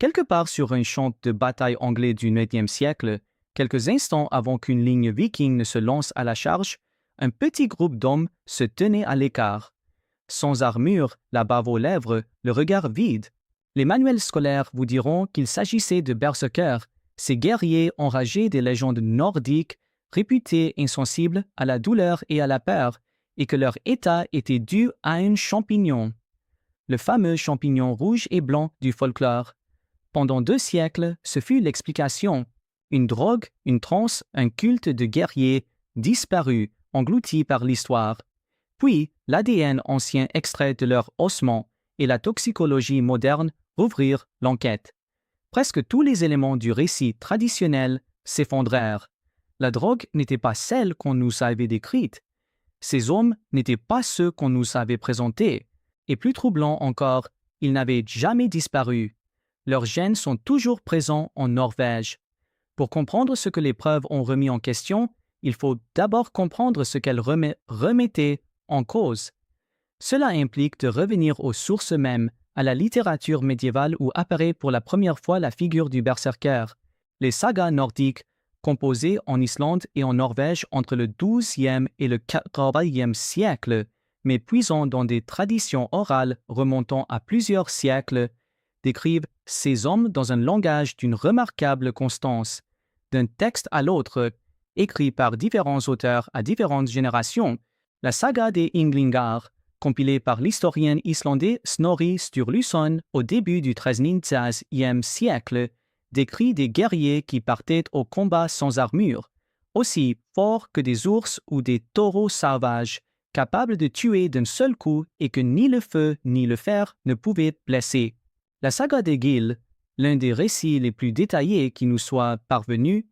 Quelque part sur un champ de bataille anglais du XIXe siècle, quelques instants avant qu'une ligne viking ne se lance à la charge, un petit groupe d'hommes se tenait à l'écart. Sans armure, la bave aux lèvres, le regard vide. Les manuels scolaires vous diront qu'il s'agissait de berserkers, ces guerriers enragés des légendes nordiques, réputés insensibles à la douleur et à la peur, et que leur état était dû à un champignon. Le fameux champignon rouge et blanc du folklore. Pendant 2 siècles, ce fut l'explication. Une drogue, une transe, un culte de guerriers, disparu, englouti par l'histoire. Puis, l'ADN ancien extrait de leurs ossements et la toxicologie moderne rouvrirent l'enquête. Presque tous les éléments du récit traditionnel s'effondrèrent. La drogue n'était pas celle qu'on nous avait décrite. Ces hommes n'étaient pas ceux qu'on nous avait présentés. Et plus troublant encore, ils n'avaient jamais disparu. Leurs gènes sont toujours présents en Norvège. Pour comprendre ce que les preuves ont remis en question, il faut d'abord comprendre ce qu'elles remettaient en cause. Cela implique de revenir aux sources mêmes, à la littérature médiévale où apparaît pour la première fois la figure du berserker. Les sagas nordiques, composées en Islande et en Norvège entre le XIIe et le XIVe siècle, mais puisant dans des traditions orales remontant à plusieurs siècles, décrivent ces hommes dans un langage d'une remarquable constance. D'un texte à l'autre, écrit par différents auteurs à différentes générations, la saga des Ynglingar, compilée par l'historien islandais Snorri Sturluson au début du XIIIe siècle, décrit des guerriers qui partaient au combat sans armure, aussi forts que des ours ou des taureaux sauvages, capables de tuer d'un seul coup et que ni le feu ni le fer ne pouvaient blesser. La saga des Gil, l'un des récits les plus détaillés qui nous soit parvenu,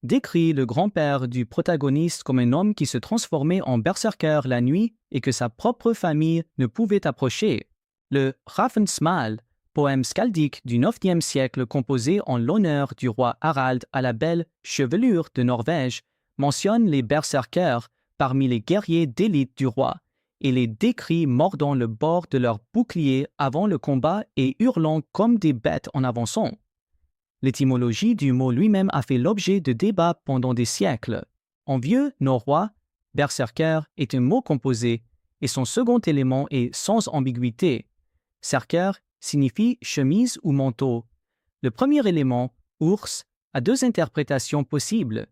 décrit le grand-père du protagoniste comme un homme qui se transformait en berserker la nuit et que sa propre famille ne pouvait approcher. Le Hrafnsmal, poème skaldique du IXe siècle composé en l'honneur du roi Harald à la belle chevelure de Norvège, mentionne les berserkers parmi les guerriers d'élite du roi et les décrit mordant le bord de leur bouclier avant le combat et hurlant comme des bêtes en avançant. L'étymologie du mot lui-même a fait l'objet de débats pendant des siècles. En vieux norrois, berserker est un mot composé et son second élément est sans ambiguïté. Serker signifie chemise ou manteau. Le premier élément, ours, a 2 interprétations possibles.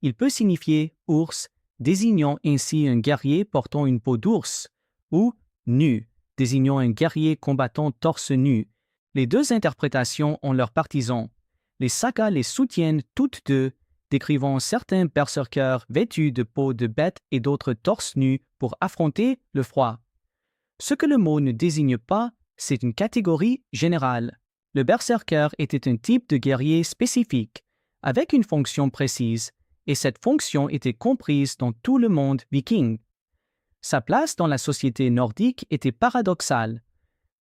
Il peut signifier ours, désignant ainsi un guerrier portant une peau d'ours, ou nu, désignant un guerrier combattant torse nu. Les 2 interprétations ont leurs partisans. Les sagas les soutiennent toutes deux, décrivant certains berserkers vêtus de peau de bête et d'autres torse nus pour affronter le froid. Ce que le mot ne désigne pas, c'est une catégorie générale. Le berserker était un type de guerrier spécifique, avec une fonction précise, et cette fonction était comprise dans tout le monde viking. Sa place dans la société nordique était paradoxale.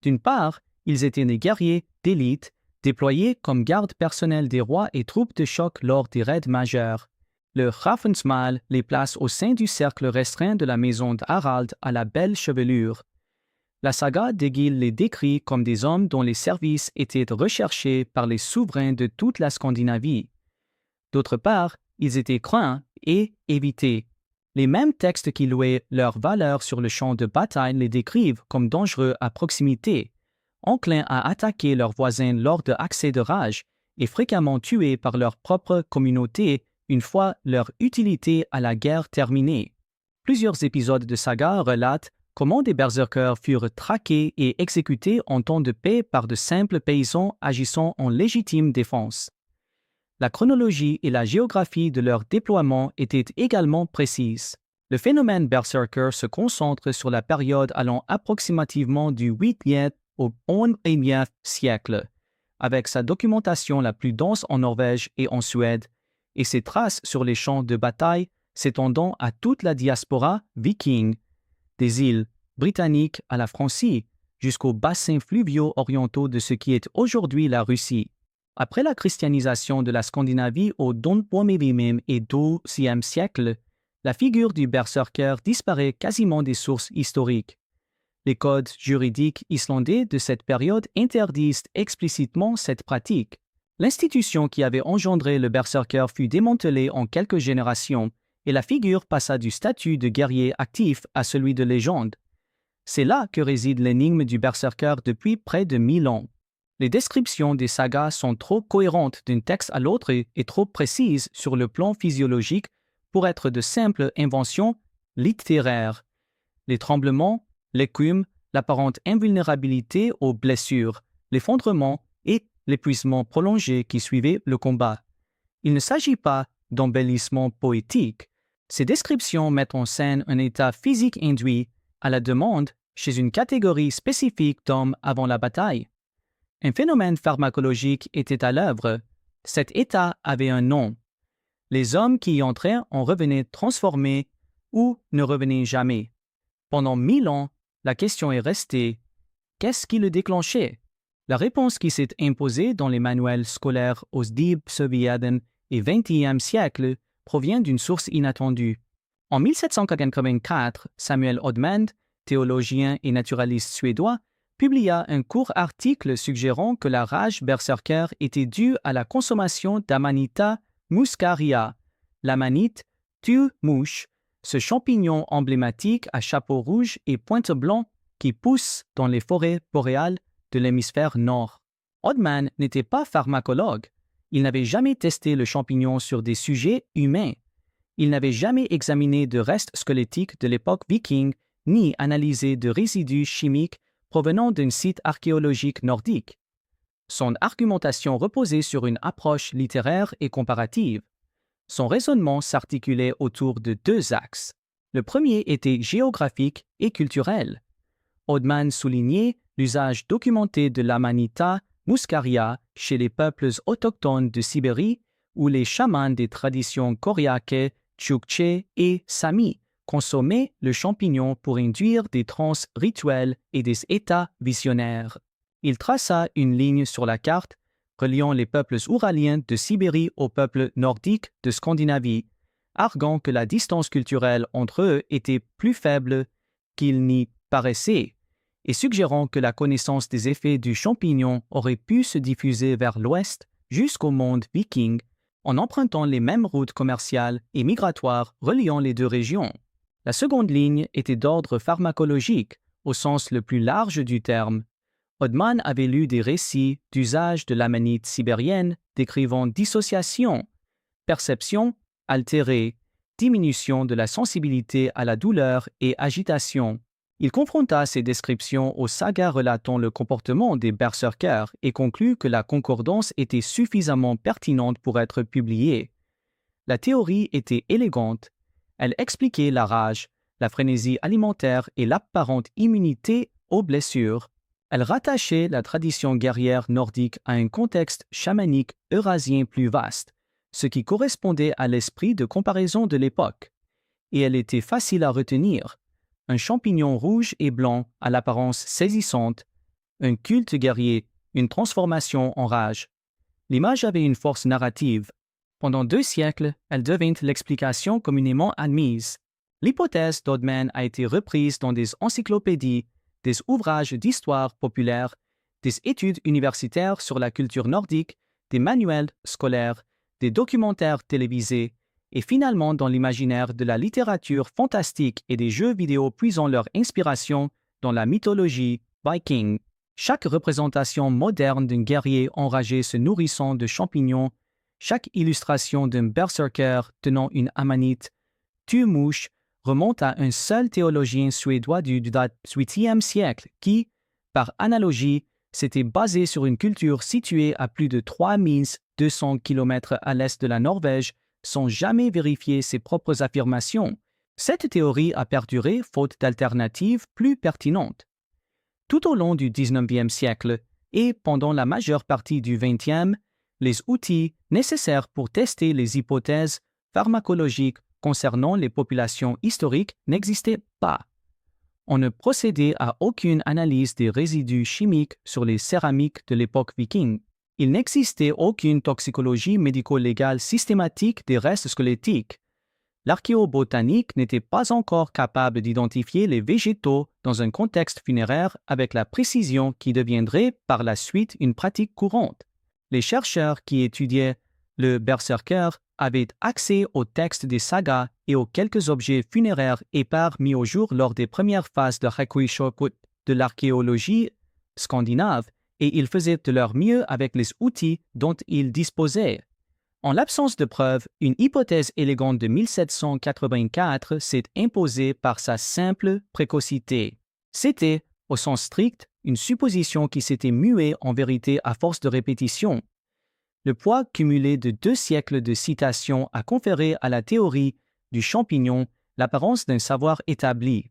D'une part, ils étaient des guerriers d'élite, déployés comme garde personnelle des rois et troupes de choc lors des raids majeurs. Le Hrafnsmal les place au sein du cercle restreint de la maison d'Harald à la belle chevelure. La saga d'Egil les décrit comme des hommes dont les services étaient recherchés par les souverains de toute la Scandinavie. D'autre part, ils étaient craints et évités. Les mêmes textes qui louaient leur valeur sur le champ de bataille les décrivent comme dangereux à proximité, enclins à attaquer leurs voisins lors d'accès de rage et fréquemment tués par leur propre communauté une fois leur utilité à la guerre terminée. Plusieurs épisodes de saga relatent comment des berserkers furent traqués et exécutés en temps de paix par de simples paysans agissant en légitime défense. La chronologie et la géographie de leur déploiement étaient également précises. Le phénomène berserker se concentre sur la période allant approximativement du 8e au 11e siècle, avec sa documentation la plus dense en Norvège et en Suède, et ses traces sur les champs de bataille s'étendant à toute la diaspora viking, des îles britanniques à la Francie, jusqu'aux bassins fluviaux orientaux de ce qui est aujourd'hui la Russie. Après la christianisation de la Scandinavie au XIe et XIIe siècle, la figure du berserker disparaît quasiment des sources historiques. Les codes juridiques islandais de cette période interdisent explicitement cette pratique. L'institution qui avait engendré le berserker fut démantelée en quelques générations et la figure passa du statut de guerrier actif à celui de légende. C'est là que réside l'énigme du berserker depuis près de 1000 ans. Les descriptions des sagas sont trop cohérentes d'un texte à l'autre et trop précises sur le plan physiologique pour être de simples inventions littéraires. Les tremblements, l'écume, l'apparente invulnérabilité aux blessures, l'effondrement et l'épuisement prolongé qui suivait le combat. Il ne s'agit pas d'embellissement poétique. Ces descriptions mettent en scène un état physique induit à la demande chez une catégorie spécifique d'hommes avant la bataille. Un phénomène pharmacologique était à l'œuvre. Cet état avait un nom. Les hommes qui y entraient en revenaient transformés ou ne revenaient jamais. Pendant 1000 ans, la question est restée « qu'est-ce qui le déclenchait ?» La réponse qui s'est imposée dans les manuels scolaires au 19e et 20e siècle provient d'une source inattendue. En 1784, Samuel Odman, théologien et naturaliste suédois, publia un court article suggérant que la rage berserker était due à la consommation d'Amanita muscaria. L'amanite tue mouche, ce champignon emblématique à chapeau rouge et pointe blanc qui pousse dans les forêts boréales de l'hémisphère nord. Odman n'était pas pharmacologue. Il n'avait jamais testé le champignon sur des sujets humains. Il n'avait jamais examiné de restes squelettiques de l'époque viking ni analysé de résidus chimiques provenant d'un site archéologique nordique. Son argumentation reposait sur une approche littéraire et comparative. Son raisonnement s'articulait autour de deux axes. Le premier était géographique et culturel. Odman soulignait l'usage documenté de l'Amanita muscaria chez les peuples autochtones de Sibérie où les chamans des traditions koryakes, tchouktches et samis consommaient le champignon pour induire des transes rituelles et des états visionnaires. Il traça une ligne sur la carte reliant les peuples ouraliens de Sibérie aux peuples nordiques de Scandinavie, arguant que la distance culturelle entre eux était plus faible qu'il n'y paraissait, et suggérant que la connaissance des effets du champignon aurait pu se diffuser vers l'ouest jusqu'au monde viking en empruntant les mêmes routes commerciales et migratoires reliant les deux régions. La seconde ligne était d'ordre pharmacologique, au sens le plus large du terme. Odman avait lu des récits d'usage de l'amanite sibérienne décrivant dissociation, perception altérée, diminution de la sensibilité à la douleur et agitation. Il confronta ces descriptions aux sagas relatant le comportement des berserkers et conclut que la concordance était suffisamment pertinente pour être publiée. La théorie était élégante. Elle expliquait la rage, la frénésie alimentaire et l'apparente immunité aux blessures. Elle rattachait la tradition guerrière nordique à un contexte chamanique eurasien plus vaste, ce qui correspondait à l'esprit de comparaison de l'époque. Et elle était facile à retenir. Un champignon rouge et blanc à l'apparence saisissante, un culte guerrier, une transformation en rage. L'image avait une force narrative. Pendant 2 siècles, elle devint l'explication communément admise. L'hypothèse d'Odman a été reprise dans des encyclopédies, des ouvrages d'histoire populaire, des études universitaires sur la culture nordique, des manuels scolaires, des documentaires télévisés, et finalement dans l'imaginaire de la littérature fantastique et des jeux vidéo puisant leur inspiration dans la mythologie viking. Chaque représentation moderne d'un guerrier enragé se nourrissant de champignons, chaque illustration d'un berserker tenant une amanite tue-mouche remonte à un seul théologien suédois du XVIIIe siècle qui, par analogie, s'était basé sur une culture située à plus de 3200 km à l'est de la Norvège sans jamais vérifier ses propres affirmations. Cette théorie a perduré faute d'alternatives plus pertinentes. Tout au long du XIXe siècle et pendant la majeure partie du XXe, les outils nécessaires pour tester les hypothèses pharmacologiques concernant les populations historiques n'existaient pas. On ne procédait à aucune analyse des résidus chimiques sur les céramiques de l'époque viking. Il n'existait aucune toxicologie médico-légale systématique des restes squelettiques. L'archéobotanique n'était pas encore capable d'identifier les végétaux dans un contexte funéraire avec la précision qui deviendrait par la suite une pratique courante. Les chercheurs qui étudiaient le berserker avaient accès aux textes des sagas et aux quelques objets funéraires épars mis au jour lors des premières phases de Hakuishokut de l'archéologie scandinave, et ils faisaient de leur mieux avec les outils dont ils disposaient. En l'absence de preuves, une hypothèse élégante de 1784 s'est imposée par sa simple précocité. C'était, au sens strict, une supposition qui s'était muée en vérité à force de répétition. Le poids cumulé de 2 siècles de citations a conféré à la théorie du champignon l'apparence d'un savoir établi.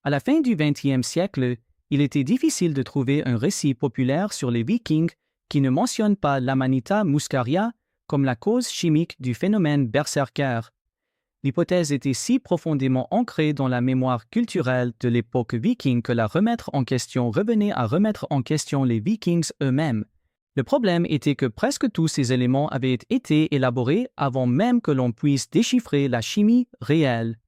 À la fin du XXe siècle, il était difficile de trouver un récit populaire sur les Vikings qui ne mentionne pas l'Amanita muscaria comme la cause chimique du phénomène berserker. L'hypothèse était si profondément ancrée dans la mémoire culturelle de l'époque viking que la remettre en question revenait à remettre en question les Vikings eux-mêmes. Le problème était que presque tous ces éléments avaient été élaborés avant même que l'on puisse déchiffrer la chimie réelle.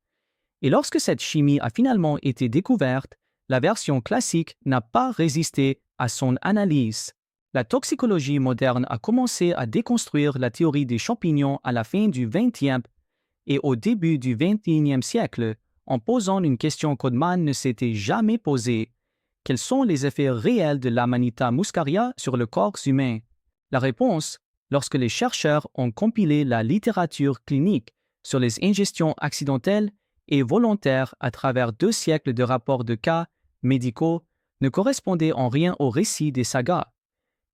Et lorsque cette chimie a finalement été découverte, la version classique n'a pas résisté à son analyse. La toxicologie moderne a commencé à déconstruire la théorie des champignons à la fin du XXe et au début du XXIe siècle, en posant une question qu'Odman ne s'était jamais posée. Quels sont les effets réels de l'Amanita muscaria sur le corps humain? La réponse, lorsque les chercheurs ont compilé la littérature clinique sur les ingestions accidentelles et volontaires à travers 2 siècles de rapports de cas médicaux, ne correspondait en rien au récit des sagas.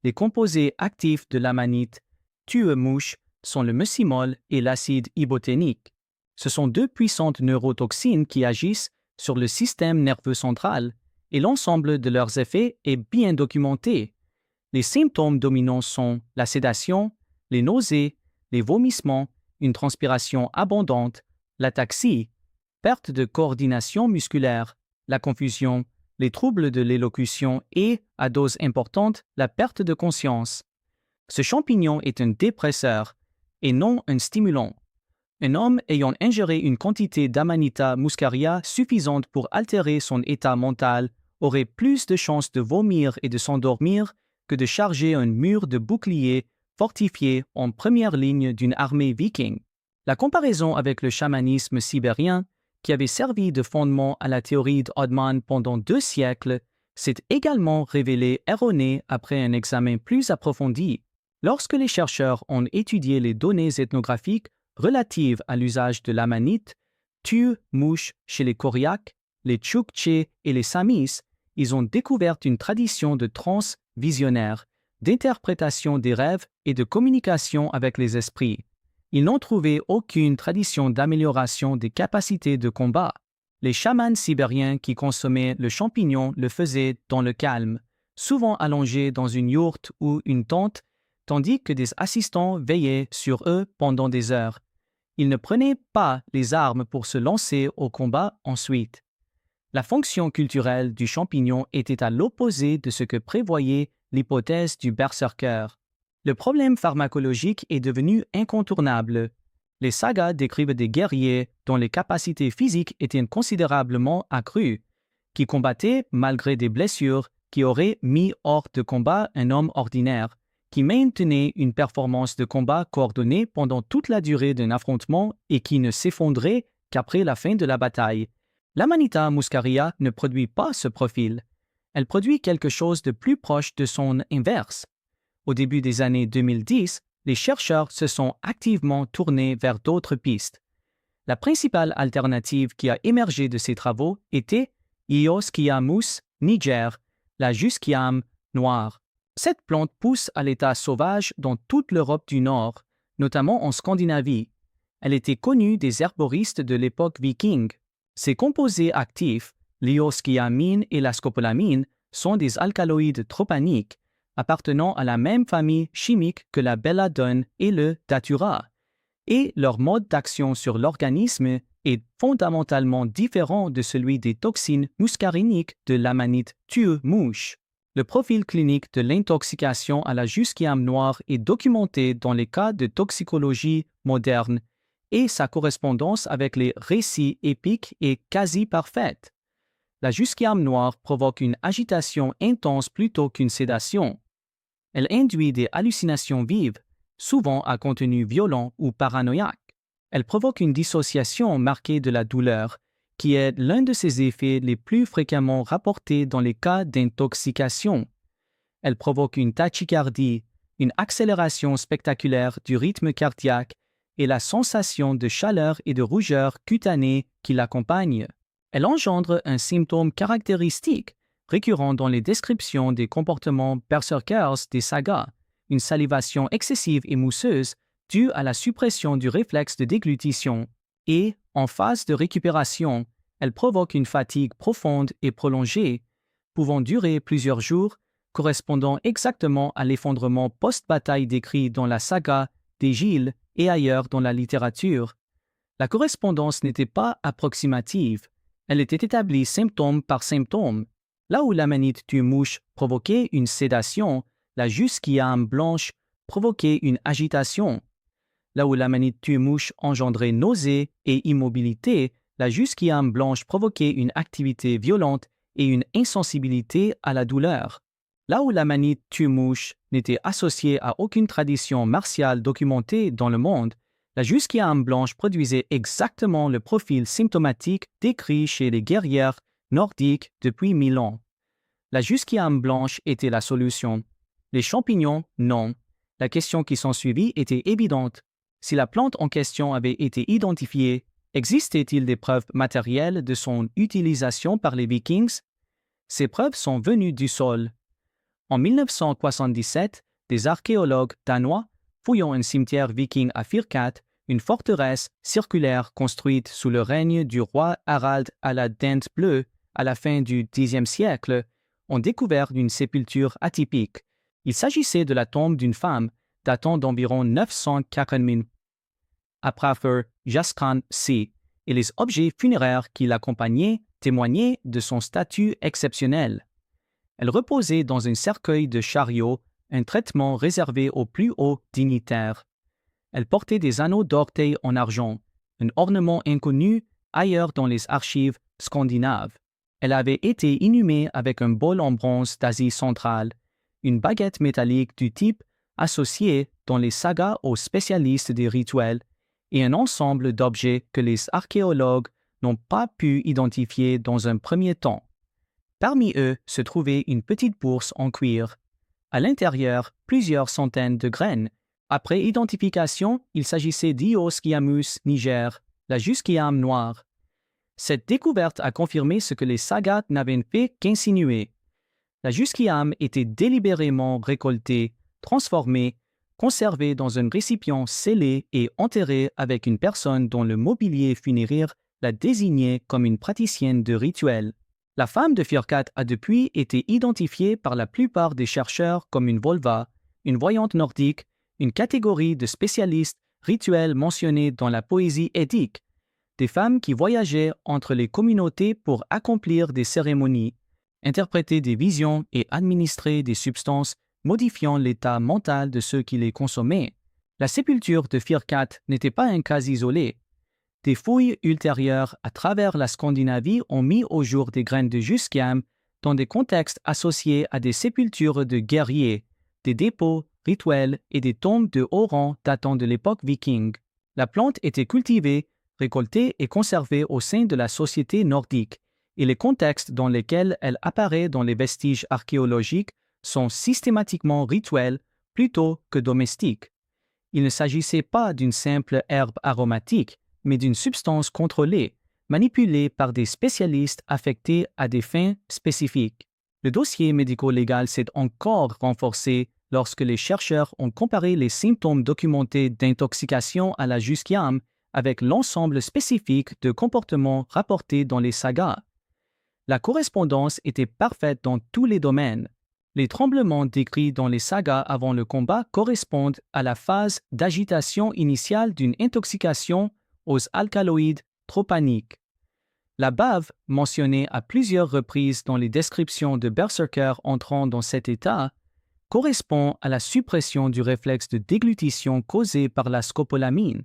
Les composés actifs de l'amanite tue-mouche sont le muscimol et l'acide iboténique. Ce sont 2 puissantes neurotoxines qui agissent sur le système nerveux central, et l'ensemble de leurs effets est bien documenté. Les symptômes dominants sont la sédation, les nausées, les vomissements, une transpiration abondante, l'ataxie, perte de coordination musculaire, la confusion, les troubles de l'élocution et, à dose importante, la perte de conscience. Ce champignon est un dépresseur et non un stimulant. Un homme ayant ingéré une quantité d'Amanita muscaria suffisante pour altérer son état mental aurait plus de chances de vomir et de s'endormir que de charger un mur de boucliers fortifié en première ligne d'une armée viking. La comparaison avec le chamanisme sibérien, qui avait servi de fondement à la théorie d'Odman pendant 2 siècles, s'est également révélée erronée après un examen plus approfondi. Lorsque les chercheurs ont étudié les données ethnographiques relatives à l'usage de l'amanite tue-mouche chez les Koryaks, les Tchouktchés et les Samis, ils ont découvert une tradition de transe visionnaire, d'interprétation des rêves et de communication avec les esprits. Ils n'ont trouvé aucune tradition d'amélioration des capacités de combat. Les chamans sibériens qui consommaient le champignon le faisaient dans le calme, souvent allongés dans une yourte ou une tente, tandis que des assistants veillaient sur eux pendant des heures. Ils ne prenaient pas les armes pour se lancer au combat ensuite. La fonction culturelle du champignon était à l'opposé de ce que prévoyait l'hypothèse du berserker. Le problème pharmacologique est devenu incontournable. Les sagas décrivent des guerriers dont les capacités physiques étaient considérablement accrues, qui combattaient malgré des blessures qui auraient mis hors de combat un homme ordinaire, qui maintenaient une performance de combat coordonnée pendant toute la durée d'un affrontement et qui ne s'effondraient qu'après la fin de la bataille. L'Amanita muscaria ne produit pas ce profil. Elle produit quelque chose de plus proche de son inverse. Au début des années 2010, les chercheurs se sont activement tournés vers d'autres pistes. La principale alternative qui a émergé de ces travaux était Iosciamus niger, la Jusquiame noire. Cette plante pousse à l'état sauvage dans toute l'Europe du Nord, notamment en Scandinavie. Elle était connue des herboristes de l'époque viking. Ces composés actifs, l'iosquiamine et la scopolamine, sont des alcaloïdes tropaniques, appartenant à la même famille chimique que la belladone et le datura, et leur mode d'action sur l'organisme est fondamentalement différent de celui des toxines muscariniques de l'amanite tue-mouche. Le profil clinique de l'intoxication à la jusquiame noire est documenté dans les cas de toxicologie moderne et sa correspondance avec les récits épiques est quasi parfaite. La jusquiame noire provoque une agitation intense plutôt qu'une sédation. Elle induit des hallucinations vives, souvent à contenu violent ou paranoïaque. Elle provoque une dissociation marquée de la douleur, qui est l'un de ses effets les plus fréquemment rapportés dans les cas d'intoxication. Elle provoque une tachycardie, une accélération spectaculaire du rythme cardiaque et la sensation de chaleur et de rougeur cutanée qui l'accompagne. Elle engendre un symptôme caractéristique, récurrent dans les descriptions des comportements berserkers des sagas, une salivation excessive et mousseuse due à la suppression du réflexe de déglutition, et, en phase de récupération, elle provoque une fatigue profonde et prolongée, pouvant durer plusieurs jours, correspondant exactement à l'effondrement post-bataille décrit dans la saga d'Égil et ailleurs dans la littérature. La correspondance n'était pas approximative, elle était établie symptôme par symptôme. Là où l'amanite tue-mouche provoquait une sédation, la jusquiame blanche provoquait une agitation. Là où l'amanite tue-mouche engendrait nausée et immobilité, la jusquiame blanche provoquait une activité violente et une insensibilité à la douleur. Là où l'amanite tue-mouche n'était associée à aucune tradition martiale documentée dans le monde, la jusquiame blanche produisait exactement le profil symptomatique décrit chez les guerrières nordiques depuis 1000 ans. La jusquiame blanche était la solution. Les champignons, non. La question qui s'ensuivit était évidente. Si la plante en question avait été identifiée, existait-il des preuves matérielles de son utilisation par les Vikings? Ces preuves sont venues du sol. En 1977, des archéologues danois, fouillant un cimetière viking à Firkat, une forteresse circulaire construite sous le règne du roi Harald à la dent bleue à la fin du Xe siècle, ont découvert une sépulture atypique. Il s'agissait de la tombe d'une femme datant d'environ 940 après Jaskan C, et les objets funéraires qui l'accompagnaient témoignaient de son statut exceptionnel. Elle reposait dans un cercueil de chariot, un traitement réservé aux plus hauts dignitaires. Elle portait des anneaux d'orteil en argent, un ornement inconnu ailleurs dans les archives scandinaves. Elle avait été inhumée avec un bol en bronze d'Asie centrale, une baguette métallique du type associé dans les sagas aux spécialistes des rituels et un ensemble d'objets que les archéologues n'ont pas pu identifier dans un premier temps. Parmi eux se trouvait une petite bourse en cuir. À l'intérieur, plusieurs centaines de graines. Après identification, il s'agissait d'Iosquiamus niger, la jusquiame noire. Cette découverte a confirmé ce que les sagas n'avaient fait qu'insinuer. La jusquiame était délibérément récoltée, transformée, conservée dans un récipient scellé et enterrée avec une personne dont le mobilier funéraire la désignait comme une praticienne de rituels. La femme de Firkat a depuis été identifiée par la plupart des chercheurs comme une volva, une voyante nordique, une catégorie de spécialistes rituels mentionnés dans la poésie édique, des femmes qui voyageaient entre les communautés pour accomplir des cérémonies, interpréter des visions et administrer des substances modifiant l'état mental de ceux qui les consommaient. La sépulture de Firkat n'était pas un cas isolé. Des fouilles ultérieures à travers la Scandinavie ont mis au jour des graines de jusquiame dans des contextes associés à des sépultures de guerriers, des dépôts rituels et des tombes de haut rang datant de l'époque viking. La plante était cultivée, récoltée et conservée au sein de la société nordique, et les contextes dans lesquels elle apparaît dans les vestiges archéologiques sont systématiquement rituels plutôt que domestiques. Il ne s'agissait pas d'une simple herbe aromatique, mais d'une substance contrôlée, manipulée par des spécialistes affectés à des fins spécifiques. Le dossier médico-légal s'est encore renforcé lorsque les chercheurs ont comparé les symptômes documentés d'intoxication à la jusquiame avec l'ensemble spécifique de comportements rapportés dans les sagas. La correspondance était parfaite dans tous les domaines. Les tremblements décrits dans les sagas avant le combat correspondent à la phase d'agitation initiale d'une intoxication aux alcaloïdes tropaniques. La bave, mentionnée à plusieurs reprises dans les descriptions de berserkers entrant dans cet état, correspond à la suppression du réflexe de déglutition causé par la scopolamine.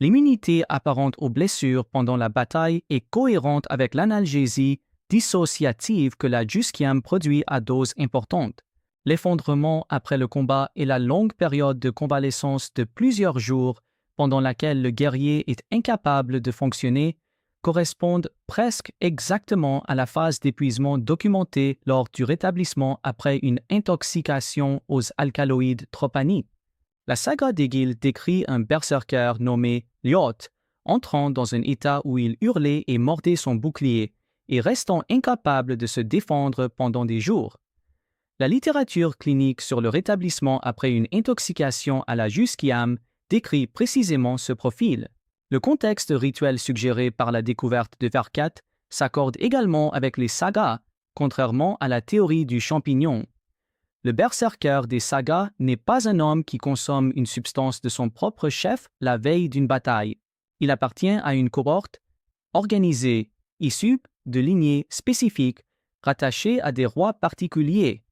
L'immunité apparente aux blessures pendant la bataille est cohérente avec l'analgésie dissociative que la Jusquiam produit à doses importantes. L'effondrement après le combat et la longue période de convalescence de plusieurs jours pendant laquelle le guerrier est incapable de fonctionner correspondent presque exactement à la phase d'épuisement documentée lors du rétablissement après une intoxication aux alcaloïdes tropaniques. La saga d'Egil décrit un berserker nommé Ljot entrant dans un état où il hurlait et mordait son bouclier et restant incapable de se défendre pendant des jours. La littérature clinique sur le rétablissement après une intoxication à la Jusquiam décrit précisément ce profil. Le contexte rituel suggéré par la découverte de Verkat s'accorde également avec les sagas, contrairement à la théorie du champignon. Le berserker des sagas n'est pas un homme qui consomme une substance de son propre chef la veille d'une bataille. Il appartient à une cohorte organisée, issue de lignées spécifiques, rattachées à des rois particuliers,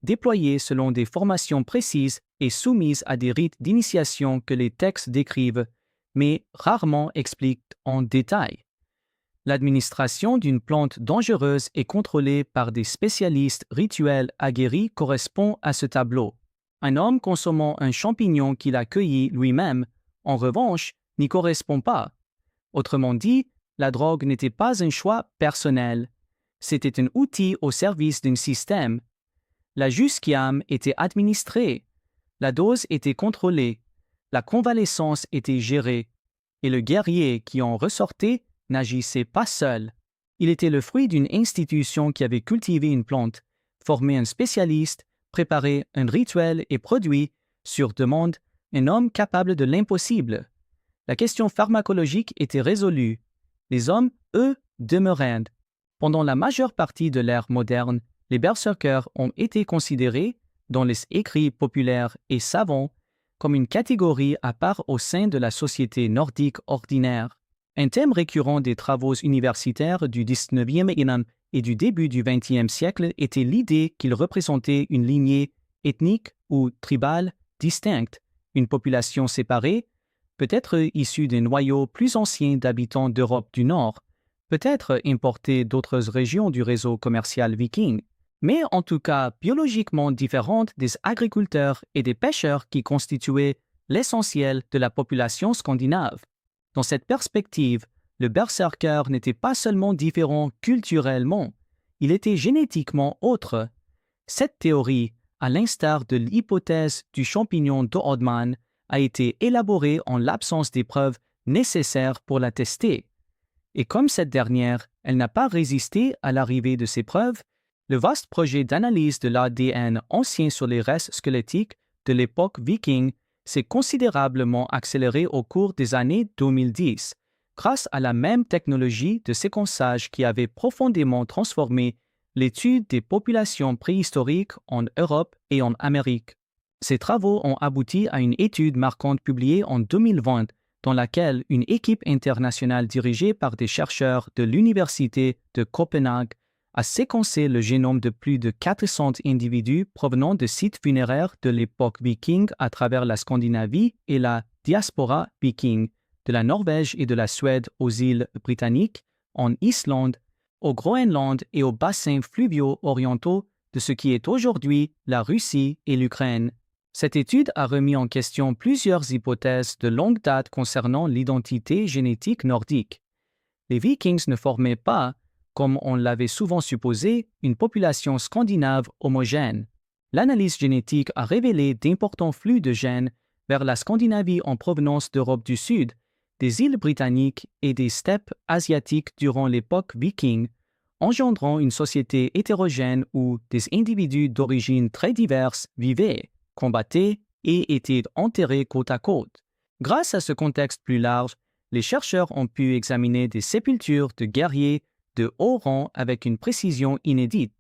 déployées selon des formations précises et soumises à des rites d'initiation que les textes décrivent, mais rarement expliquent en détail. L'administration d'une plante dangereuse et contrôlée par des spécialistes rituels aguerris correspond à ce tableau. Un homme consommant un champignon qu'il a cueilli lui-même, en revanche, n'y correspond pas. Autrement dit, la drogue n'était pas un choix personnel. C'était un outil au service d'un système. La Jusquiam était administrée. La dose était contrôlée. La convalescence était gérée. Et le guerrier qui en ressortait n'agissait pas seul. Il était le fruit d'une institution qui avait cultivé une plante, formé un spécialiste, préparé un rituel et produit, sur demande, un homme capable de l'impossible. La question pharmacologique était résolue. Les hommes, eux, demeuraient. Pendant la majeure partie de l'ère moderne, les berserkers ont été considérés, dans les écrits populaires et savants, comme une catégorie à part au sein de la société nordique ordinaire. Un thème récurrent des travaux universitaires du XIXe et du début du XXe siècle était l'idée qu'ils représentaient une lignée ethnique ou tribale distincte, une population séparée, peut-être issue des noyaux plus anciens d'habitants d'Europe du Nord, peut-être importés d'autres régions du réseau commercial viking, mais en tout cas biologiquement différente des agriculteurs et des pêcheurs qui constituaient l'essentiel de la population scandinave. Dans cette perspective, le berserker n'était pas seulement différent culturellement, il était génétiquement autre. Cette théorie, à l'instar de l'hypothèse du champignon d'Oldman, a été élaborée en l'absence des preuves nécessaires pour la tester. Et comme cette dernière, elle n'a pas résisté à l'arrivée de ces preuves, le vaste projet d'analyse de l'ADN ancien sur les restes squelettiques de l'époque viking s'est considérablement accéléré au cours des années 2010, grâce à la même technologie de séquençage qui avait profondément transformé l'étude des populations préhistoriques en Europe et en Amérique. Ces travaux ont abouti à une étude marquante publiée en 2020, dans laquelle une équipe internationale dirigée par des chercheurs de l'Université de Copenhague a séquencé le génome de plus de 400 individus provenant de sites funéraires de l'époque viking à travers la Scandinavie et la diaspora viking, de la Norvège et de la Suède aux îles britanniques, en Islande, au Groenland et aux bassins fluviaux orientaux de ce qui est aujourd'hui la Russie et l'Ukraine. Cette étude a remis en question plusieurs hypothèses de longue date concernant l'identité génétique nordique. Les Vikings ne formaient pas, comme on l'avait souvent supposé, une population scandinave homogène. L'analyse génétique a révélé d'importants flux de gènes vers la Scandinavie en provenance d'Europe du Sud, des îles britanniques et des steppes asiatiques durant l'époque viking, engendrant une société hétérogène où des individus d'origines très diverses vivaient, combattaient et étaient enterrés côte à côte. Grâce à ce contexte plus large, les chercheurs ont pu examiner des sépultures de guerriers de haut rang avec une précision inédite.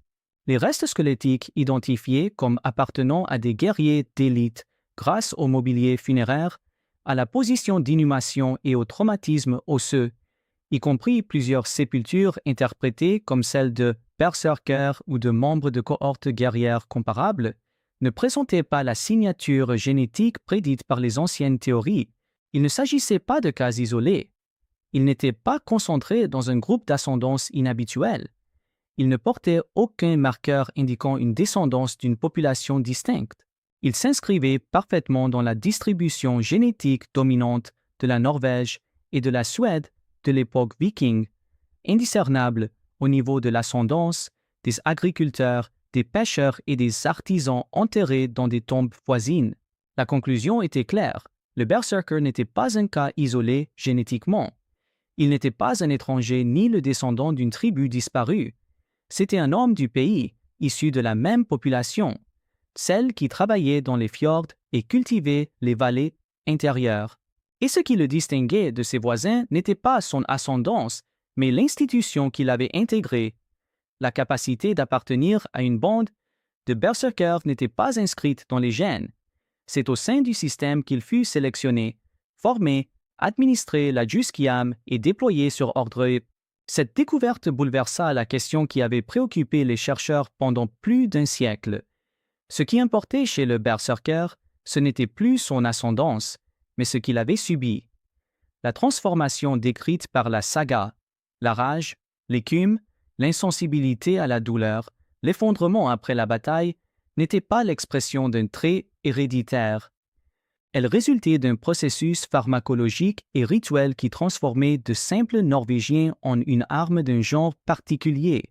Les restes squelettiques identifiés comme appartenant à des guerriers d'élite grâce au mobilier funéraire, à la position d'inhumation et au traumatisme osseux, y compris plusieurs sépultures interprétées comme celles de berserkers ou de membres de cohortes guerrières comparables, ne présentaient pas la signature génétique prédite par les anciennes théories, Il ne s'agissait pas de cas isolés. Ils n'étaient pas concentrés dans un groupe d'ascendance inhabituel. Ils ne portaient aucun marqueur indiquant une descendance d'une population distincte. Ils s'inscrivaient parfaitement dans la distribution génétique dominante de la Norvège et de la Suède de l'époque viking, indiscernables au niveau de l'ascendance des agriculteurs, des pêcheurs et des artisans enterrés dans des tombes voisines. La conclusion était claire. Le berserker n'était pas un cas isolé génétiquement. Il n'était pas un étranger ni le descendant d'une tribu disparue. C'était un homme du pays, issu de la même population, celle qui travaillait dans les fjords et cultivait les vallées intérieures. Et ce qui le distinguait de ses voisins n'était pas son ascendance, mais l'institution qu'il avait intégrée. La capacité d'appartenir à une bande de berserkers n'était pas inscrite dans les gènes. C'est au sein du système qu'il fut sélectionné, formé, administré la Jusquiam et déployé sur ordre. Cette découverte bouleversa la question qui avait préoccupé les chercheurs pendant plus d'un siècle. Ce qui importait chez le berserker, ce n'était plus son ascendance, mais ce qu'il avait subi. La transformation décrite par la saga, la rage, l'écume, l'insensibilité à la douleur, l'effondrement après la bataille, n'était pas l'expression d'un trait héréditaire. Elle résultait d'un processus pharmacologique et rituel qui transformait de simples Norvégiens en une arme d'un genre particulier.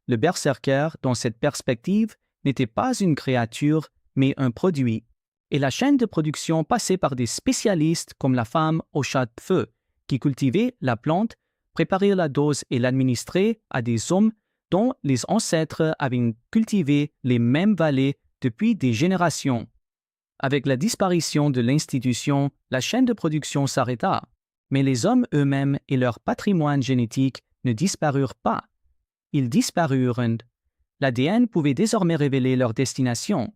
Le berserker, dans cette perspective, n'était pas une créature, mais un produit. Et la chaîne de production passait par des spécialistes comme la femme au chat de feu, qui cultivaient la plante, préparaient la dose et l'administraient à des hommes dont les ancêtres avaient cultivé les mêmes vallées depuis des générations. Avec la disparition de l'institution, la chaîne de production s'arrêta, mais les hommes eux-mêmes et leur patrimoine génétique ne disparurent pas. Ils disparurent. L'ADN pouvait désormais révéler leur destination.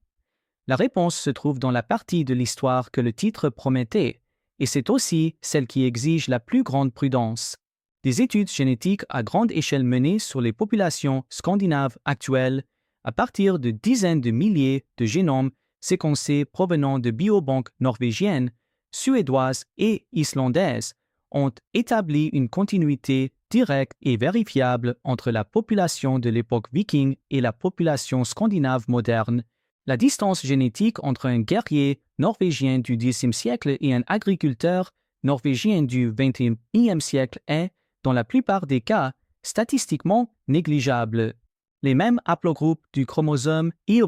La réponse se trouve dans la partie de l'histoire que le titre promettait, et c'est aussi celle qui exige la plus grande prudence. Des études génétiques à grande échelle menées sur les populations scandinaves actuelles, à partir de dizaines de milliers de génomes séquencés provenant de biobanques norvégiennes, suédoises et islandaises, ont établi une continuité directe et vérifiable entre la population de l'époque viking et la population scandinave moderne. La distance génétique entre un guerrier norvégien du Xe siècle et un agriculteur norvégien du XXIe siècle est, dans la plupart des cas, statistiquement négligeable. Les mêmes haplogroupes du chromosome Y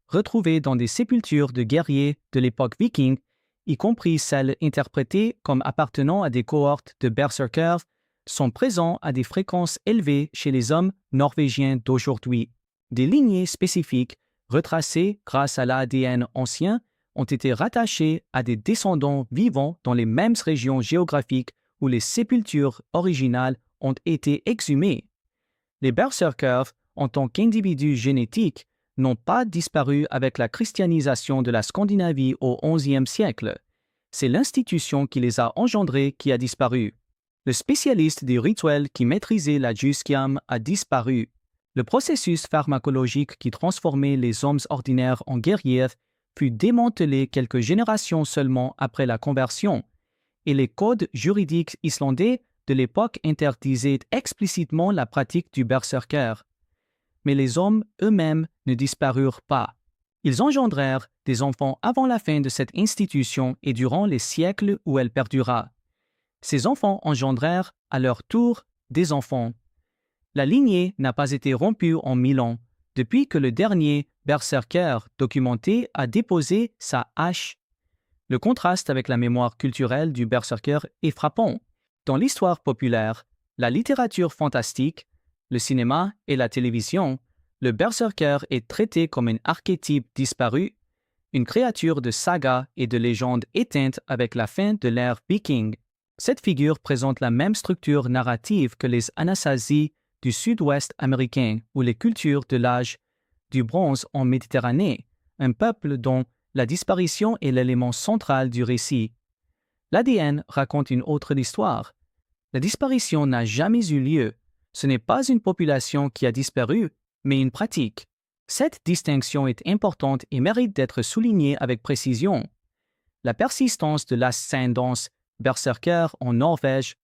retrouvés dans des sépultures de guerriers de l'époque viking, y compris celles interprétées comme appartenant à des cohortes de berserkers, sont présents à des fréquences élevées chez les hommes norvégiens d'aujourd'hui. Des lignées spécifiques, retracées grâce à l'ADN ancien, ont été rattachées à des descendants vivant dans les mêmes régions géographiques où les sépultures originales ont été exhumées. Les berserkers, en tant qu'individus génétiques, n'ont pas disparu avec la christianisation de la Scandinavie au XIe siècle. C'est l'institution qui les a engendrés qui a disparu. Le spécialiste des rituels qui maîtrisait la Jusquiam a disparu. Le processus pharmacologique qui transformait les hommes ordinaires en guerriers fut démantelé quelques générations seulement après la conversion, et les codes juridiques islandais de l'époque interdisaient explicitement la pratique du berserker. Mais les hommes eux-mêmes ne disparurent pas. Ils engendrèrent des enfants avant la fin de cette institution et durant les siècles où elle perdura. Ces enfants engendrèrent, à leur tour, des enfants. La lignée n'a pas été rompue en 1000 ans, depuis que le dernier berserker documenté a déposé sa hache. Le contraste avec la mémoire culturelle du berserker est frappant. Dans l'histoire populaire, la littérature fantastique, le cinéma et la télévision, le berserker est traité comme un archétype disparu, une créature de saga et de légende éteinte avec la fin de l'ère viking. Cette figure présente la même structure narrative que les Anasazi du sud-ouest américain ou les cultures de l'âge du bronze en Méditerranée, un peuple dont la disparition est l'élément central du récit. L'ADN raconte une autre histoire. La disparition n'a jamais eu lieu. Ce n'est pas une population qui a disparu, mais une pratique. Cette distinction est importante et mérite d'être soulignée avec précision. La persistance de l'ascendance berserker en Norvège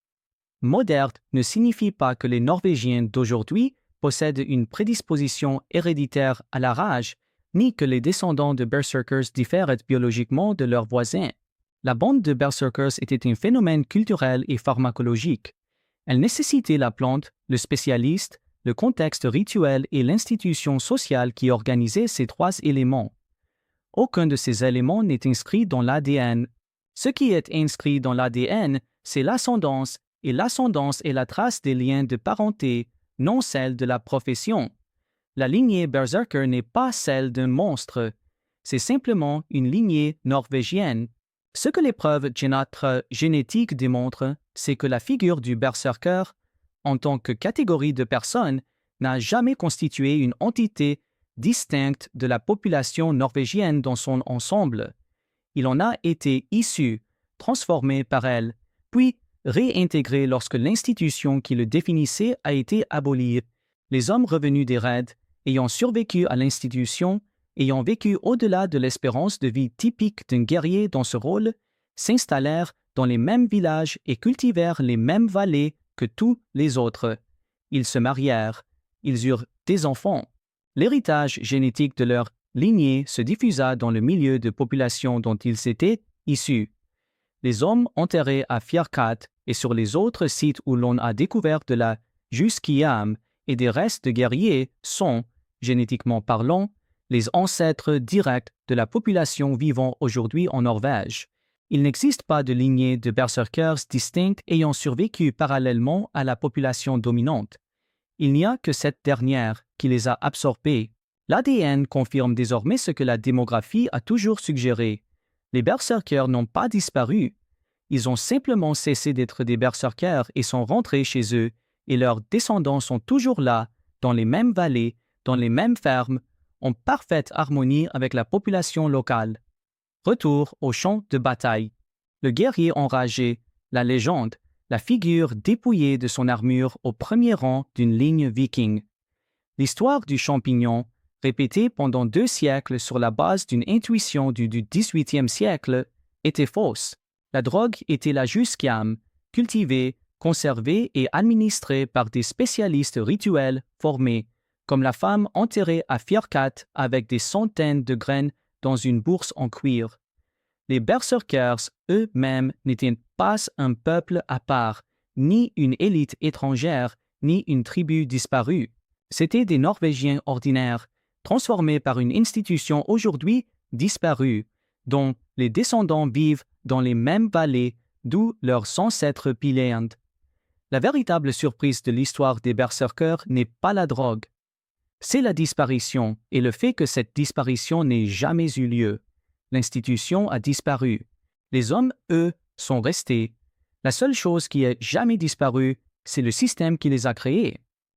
moderne ne signifie pas que les Norvégiens d'aujourd'hui possèdent une prédisposition héréditaire à la rage, ni que les descendants de berserkers diffèrent biologiquement de leurs voisins. La bande de berserkers était un phénomène culturel et pharmacologique. Elle nécessitait la plante, le spécialiste, le contexte rituel et l'institution sociale qui organisaient ces trois éléments. Aucun de ces éléments n'est inscrit dans l'ADN. Ce qui est inscrit dans l'ADN, c'est l'ascendance, et l'ascendance est la trace des liens de parenté, non celle de la profession. La lignée berserker n'est pas celle d'un monstre, c'est simplement une lignée norvégienne. Ce que les preuves de notre génétique démontrent, c'est que la figure du berserker, en tant que catégorie de personnes, n'a jamais constitué une entité distincte de la population norvégienne dans son ensemble. Il en a été issu, transformé par elle, puis réintégré lorsque l'institution qui le définissait a été abolie. Les hommes revenus des raids, ayant survécu à l'institution, ayant vécu au-delà de l'espérance de vie typique d'un guerrier dans ce rôle, s'installèrent dans les mêmes villages et cultivèrent les mêmes vallées que tous les autres. Ils se marièrent, ils eurent des enfants. L'héritage génétique de leur lignée se diffusa dans le milieu de population dont ils étaient issus. Les hommes enterrés à Fjarkat et sur les autres sites où l'on a découvert de la Juskiam et des restes de guerriers sont, génétiquement parlant, les ancêtres directs de la population vivant aujourd'hui en Norvège. Il n'existe pas de lignée de berserkers distincte ayant survécu parallèlement à la population dominante. Il n'y a que cette dernière qui les a absorbés. L'ADN confirme désormais ce que la démographie a toujours suggéré. Les berserkers n'ont pas disparu. Ils ont simplement cessé d'être des berserkers et sont rentrés chez eux, et leurs descendants sont toujours là, dans les mêmes vallées, dans les mêmes fermes, en parfaite harmonie avec la population locale. Retour au champ de bataille. Le guerrier enragé, la légende, la figure dépouillée de son armure au premier rang d'une ligne viking. L'histoire du champignon, répétée pendant 2 siècles sur la base d'une intuition du XVIIIe siècle, était fausse. La drogue était la Juskiam, cultivée, conservée et administrée par des spécialistes rituels formés, comme la femme enterrée à Fjarkat avec des centaines de graines dans une bourse en cuir. Les berserkers eux-mêmes n'étaient pas un peuple à part, ni une élite étrangère, ni une tribu disparue. C'étaient des Norvégiens ordinaires, transformés par une institution aujourd'hui disparue, dont les descendants vivent dans les mêmes vallées d'où leurs ancêtres piléens. La véritable surprise de l'histoire des berserkers n'est pas la drogue. C'est la disparition et le fait que cette disparition n'ait jamais eu lieu. L'institution a disparu. Les hommes, eux, sont restés. La seule chose qui ait jamais disparu, c'est le système qui les a créés.